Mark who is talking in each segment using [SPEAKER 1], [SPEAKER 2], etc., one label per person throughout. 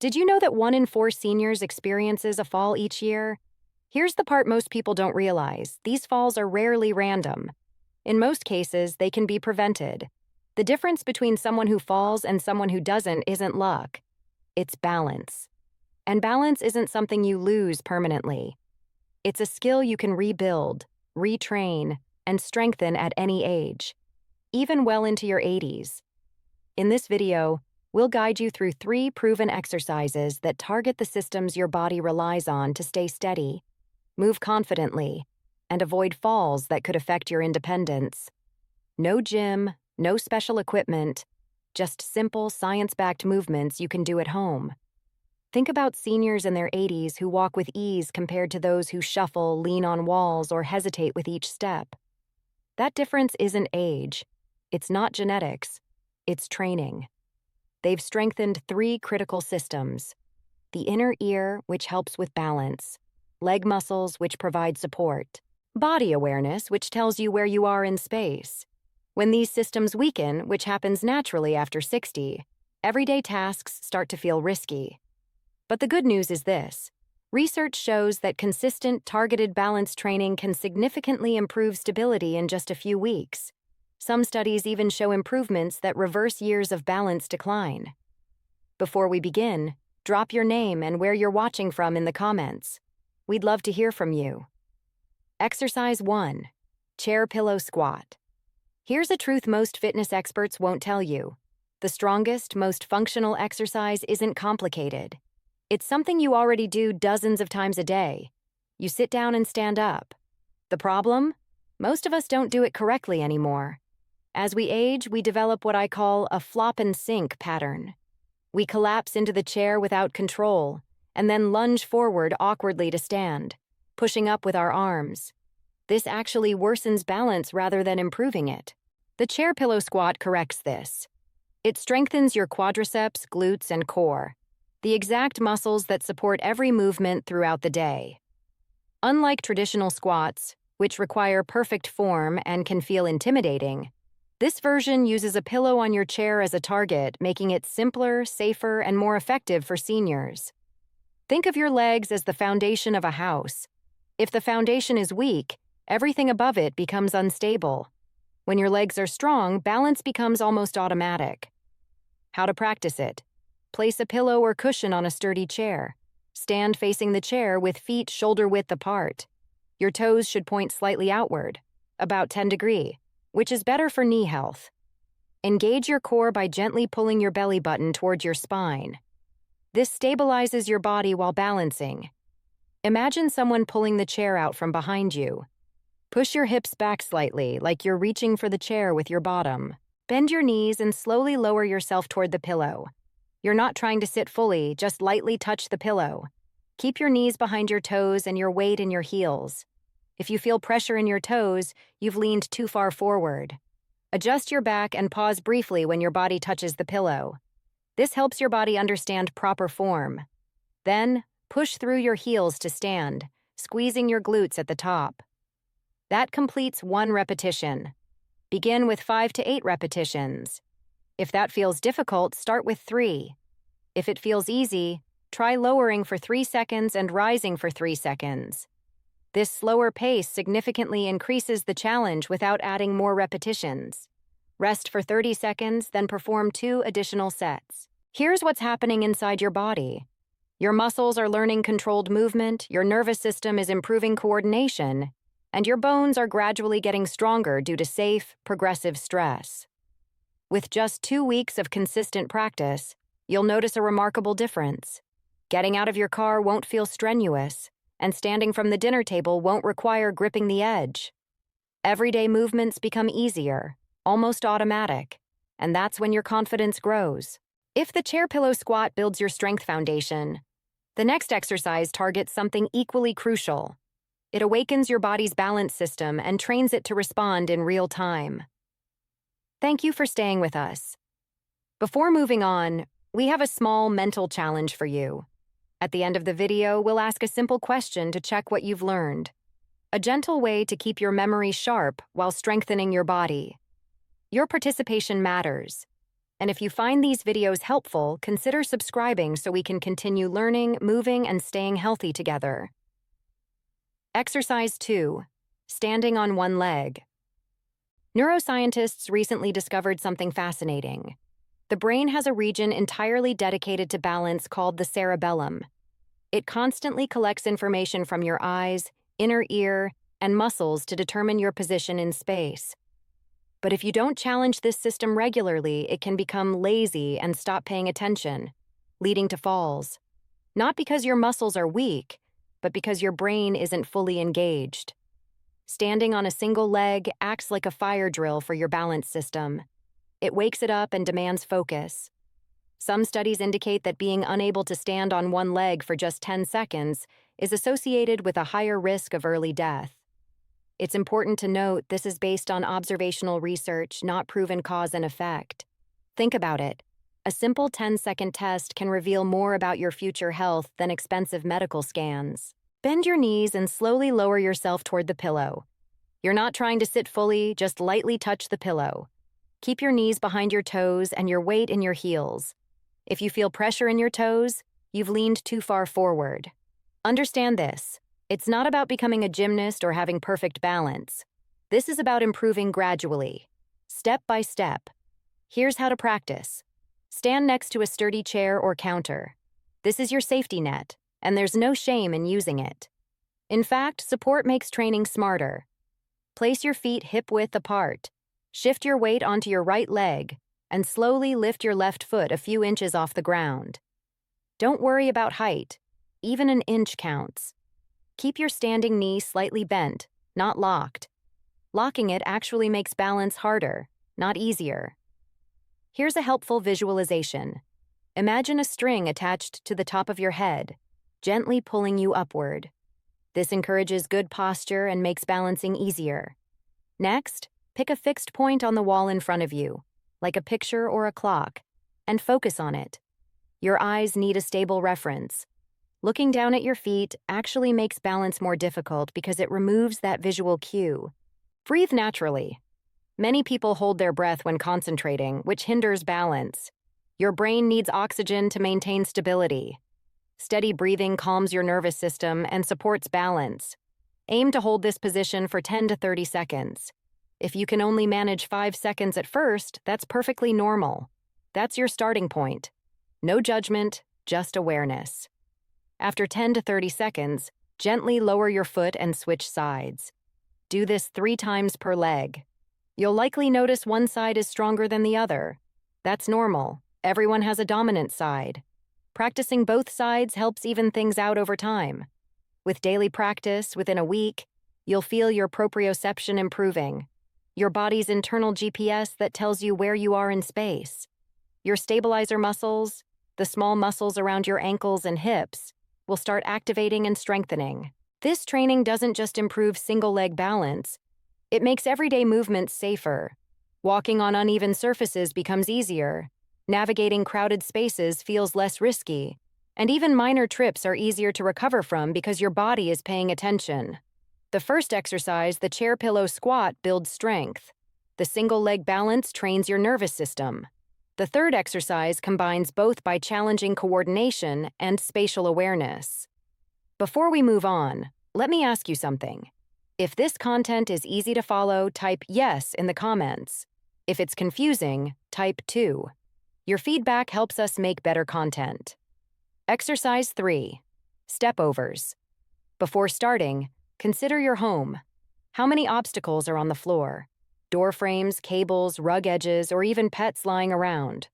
[SPEAKER 1] Did you know that 1 in 4 seniors experiences a fall each year? Here's the part most people don't realize. These falls are rarely random. In most cases, they can be prevented. The difference between someone who falls and someone who doesn't isn't luck. It's balance. And balance isn't something you lose permanently. It's a skill you can rebuild, retrain, and strengthen at any age, even well into your 80s. In this video, we'll guide you through 3 proven exercises that target the systems your body relies on to stay steady, move confidently, and avoid falls that could affect your independence. No gym, no special equipment, just simple, science-backed movements you can do at home. Think about seniors in their 80s who walk with ease compared to those who shuffle, lean on walls, or hesitate with each step. That difference isn't age. It's not genetics. It's training. They've strengthened 3 critical systems: the inner ear, which helps with balance, leg muscles, which provide support, body awareness, which tells you where you are in space. When these systems weaken, which happens naturally after 60, everyday tasks start to feel risky. But the good news is this: research shows that consistent, targeted balance training can significantly improve stability in just a few weeks. Some studies even show improvements that reverse years of balance decline. Before we begin, drop your name and where you're watching from in the comments. We'd love to hear from you. Exercise 1. Chair pillow squat. Here's a truth most fitness experts won't tell you. The strongest, most functional exercise isn't complicated. It's something you already do dozens of times a day. You sit down and stand up. The problem? Most of us don't do it correctly anymore. As we age, we develop what I call a flop and sink pattern. We collapse into the chair without control, and then lunge forward awkwardly to stand, pushing up with our arms. This actually worsens balance rather than improving it. The chair pillow squat corrects this. It strengthens your quadriceps, glutes, and core, the exact muscles that support every movement throughout the day. Unlike traditional squats, which require perfect form and can feel intimidating, this version uses a pillow on your chair as a target, making it simpler, safer, and more effective for seniors. Think of your legs as the foundation of a house. If the foundation is weak, everything above it becomes unstable. When your legs are strong, balance becomes almost automatic. How to practice it? Place a pillow or cushion on a sturdy chair. Stand facing the chair with feet shoulder-width apart. Your toes should point slightly outward, about 10 degrees, which is better for knee health. Engage your core by gently pulling your belly button towards your spine. This stabilizes your body while balancing. Imagine someone pulling the chair out from behind you. Push your hips back slightly, like you're reaching for the chair with your bottom. Bend your knees and slowly lower yourself toward the pillow. You're not trying to sit fully, just lightly touch the pillow. Keep your knees behind your toes and your weight in your heels. If you feel pressure in your toes, you've leaned too far forward. Adjust your back and pause briefly when your body touches the pillow. This helps your body understand proper form. Then, push through your heels to stand, squeezing your glutes at the top. That completes 1 repetition. Begin with 5 to 8 repetitions. If that feels difficult, start with 3. If it feels easy, try lowering for 3 seconds and rising for 3 seconds. This slower pace significantly increases the challenge without adding more repetitions. Rest for 30 seconds, then perform 2 additional sets. Here's what's happening inside your body. Your muscles are learning controlled movement, your nervous system is improving coordination, and your bones are gradually getting stronger due to safe, progressive stress. With just 2 weeks of consistent practice, you'll notice a remarkable difference. Getting out of your car won't feel strenuous, and standing from the dinner table won't require gripping the edge. Everyday movements become easier, almost automatic, and that's when your confidence grows. If the chair pillow squat builds your strength foundation, the next exercise targets something equally crucial. It awakens your body's balance system and trains it to respond in real time. Thank you for staying with us. Before moving on, we have a small mental challenge for you. At the end of the video, we'll ask a simple question to check what you've learned. A gentle way to keep your memory sharp while strengthening your body. Your participation matters. And if you find these videos helpful, consider subscribing so we can continue learning, moving, and staying healthy together. Exercise 2. Standing on one leg. Neuroscientists recently discovered something fascinating. The brain has a region entirely dedicated to balance called the cerebellum. It constantly collects information from your eyes, inner ear, and muscles to determine your position in space. But if you don't challenge this system regularly, it can become lazy and stop paying attention, leading to falls. Not because your muscles are weak, but because your brain isn't fully engaged. Standing on a single leg acts like a fire drill for your balance system. It wakes it up and demands focus. Some studies indicate that being unable to stand on one leg for just 10 seconds is associated with a higher risk of early death. It's important to note this is based on observational research, not proven cause and effect. Think about it. A simple 10-second test can reveal more about your future health than expensive medical scans. Bend your knees and slowly lower yourself toward the pillow. You're not trying to sit fully, just lightly touch the pillow. Keep your knees behind your toes and your weight in your heels. If you feel pressure in your toes, you've leaned too far forward. Understand this. It's not about becoming a gymnast or having perfect balance. This is about improving gradually, step by step. Here's how to practice. Stand next to a sturdy chair or counter. This is your safety net, and there's no shame in using it. In fact, support makes training smarter. Place your feet hip-width apart. Shift your weight onto your right leg, and slowly lift your left foot a few inches off the ground. Don't worry about height. Even an inch counts. Keep your standing knee slightly bent, not locked. Locking it actually makes balance harder, not easier. Here's a helpful visualization. Imagine a string attached to the top of your head, gently pulling you upward. This encourages good posture and makes balancing easier. Next, pick a fixed point on the wall in front of you, like a picture or a clock, and focus on it. Your eyes need a stable reference. Looking down at your feet actually makes balance more difficult because it removes that visual cue. Breathe naturally. Many people hold their breath when concentrating, which hinders balance. Your brain needs oxygen to maintain stability. Steady breathing calms your nervous system and supports balance. Aim to hold this position for 10 to 30 seconds. If you can only manage 5 seconds at first, that's perfectly normal. That's your starting point. No judgment, just awareness. After 10 to 30 seconds, gently lower your foot and switch sides. Do this 3 times per leg. You'll likely notice one side is stronger than the other. That's normal. Everyone has a dominant side. Practicing both sides helps even things out over time. With daily practice, within a week, you'll feel your proprioception improving, your body's internal GPS that tells you where you are in space. Your stabilizer muscles, the small muscles around your ankles and hips, will start activating and strengthening. This training doesn't just improve single-leg balance, it makes everyday movements safer. Walking on uneven surfaces becomes easier, navigating crowded spaces feels less risky, and even minor trips are easier to recover from because your body is paying attention. The first exercise, the chair pillow squat, builds strength. The single-leg balance trains your nervous system. The third exercise combines both by challenging coordination and spatial awareness. Before we move on, let me ask you something. If this content is easy to follow, type yes in the comments. If it's confusing, type 2. Your feedback helps us make better content. Exercise 3. Stepovers. Before starting, consider your home. How many obstacles are on the floor? Door frames, cables, rug edges, or even pets lying around.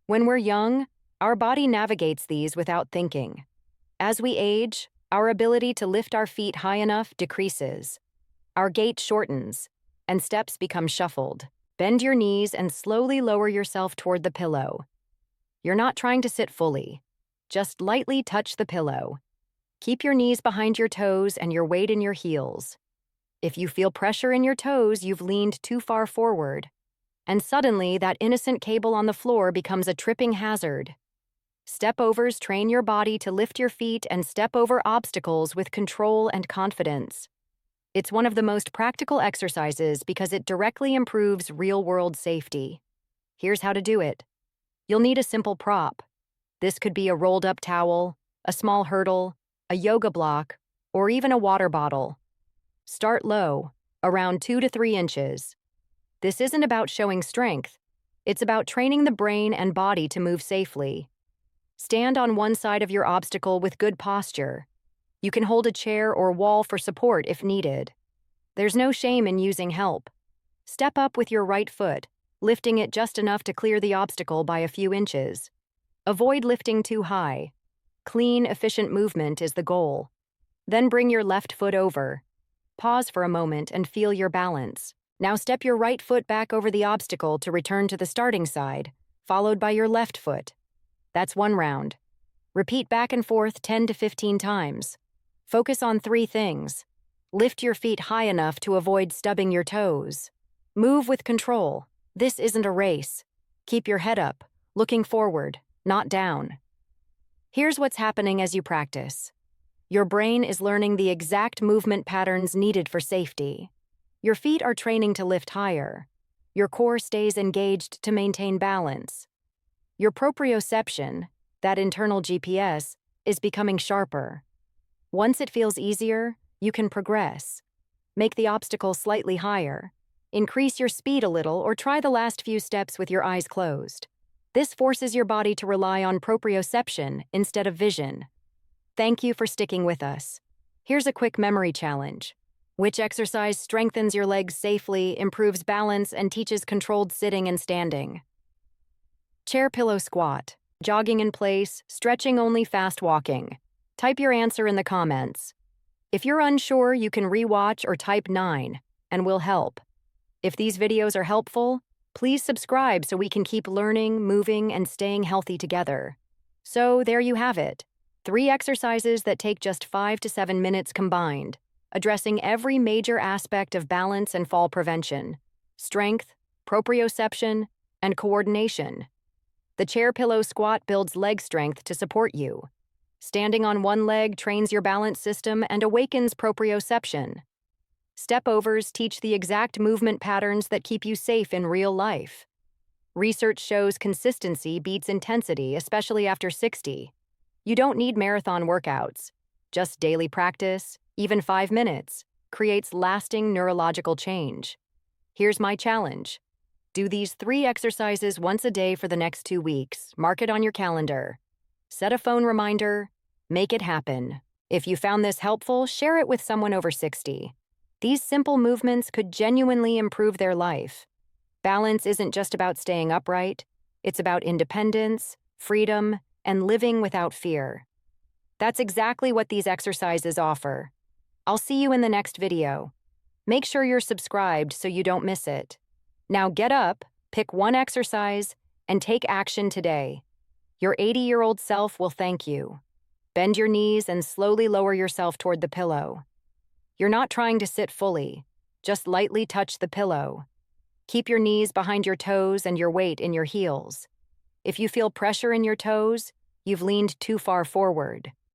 [SPEAKER 1] When we're young, our body navigates these without thinking. As we age, our ability to lift our feet high enough decreases. Our gait shortens, and steps become shuffled. Bend your knees and slowly lower yourself toward the pillow. You're not trying to sit fully. Just lightly touch the pillow. Keep your knees behind your toes and your weight in your heels. If you feel pressure in your toes, you've leaned too far forward. And suddenly, that innocent cable on the floor becomes a tripping hazard. Stepovers train your body to lift your feet and step over obstacles with control and confidence. It's one of the most practical exercises because it directly improves real-world safety. Here's how to do it. You'll need a simple prop. This could be a rolled-up towel, a small hurdle, a yoga block, or even a water bottle. Start low, around 2 to 3 inches. This isn't about showing strength. It's about training the brain and body to move safely. Stand on one side of your obstacle with good posture. You can hold a chair or wall for support if needed. There's no shame in using help. Step up with your right foot, lifting it just enough to clear the obstacle by a few inches. Avoid lifting too high. Clean, efficient movement is the goal. Then bring your left foot over. Pause for a moment and feel your balance. Now step your right foot back over the obstacle to return to the starting side, followed by your left foot. That's 1 round. Repeat back and forth 10 to 15 times. Focus on 3 things. Lift your feet high enough to avoid stubbing your toes. Move with control. This isn't a race. Keep your head up, looking forward, not down. Here's what's happening as you practice. Your brain is learning the exact movement patterns needed for safety. Your feet are training to lift higher. Your core stays engaged to maintain balance. Your proprioception, that internal GPS, is becoming sharper. Once it feels easier, you can progress. Make the obstacle slightly higher. Increase your speed a little or try the last few steps with your eyes closed. This forces your body to rely on proprioception instead of vision. Thank you for sticking with us. Here's a quick memory challenge. Which exercise strengthens your legs safely, improves balance, and teaches controlled sitting and standing? Chair pillow squat. Jogging in place, stretching only, fast walking. Type your answer in the comments. If you're unsure, you can rewatch or type 9, and we'll help. If these videos are helpful, please subscribe so we can keep learning, moving, and staying healthy together. So there you have it. 3 exercises that take just 5 to 7 minutes combined, addressing every major aspect of balance and fall prevention: strength, proprioception, and coordination. The chair pillow squat builds leg strength to support you. Standing on one leg trains your balance system and awakens proprioception. Stepovers teach the exact movement patterns that keep you safe in real life. Research shows consistency beats intensity, especially after 60. You don't need marathon workouts. Just daily practice, even 5 minutes, creates lasting neurological change. Here's my challenge. Do these 3 exercises once a day for the next 2 weeks. Mark it on your calendar. Set a phone reminder. Make it happen. If you found this helpful, share it with someone over 60. These simple movements could genuinely improve their life. Balance isn't just about staying upright. It's about independence, freedom, and living without fear. That's exactly what these exercises offer. I'll see you in the next video. Make sure you're subscribed so you don't miss it. Now get up, pick one exercise, and take action today. Your 80-year-old self will thank you. Bend your knees and slowly lower yourself toward the pillow. You're not trying to sit fully. Just lightly touch the pillow. Keep your knees behind your toes and your weight in your heels. If you feel pressure in your toes, you've leaned too far forward.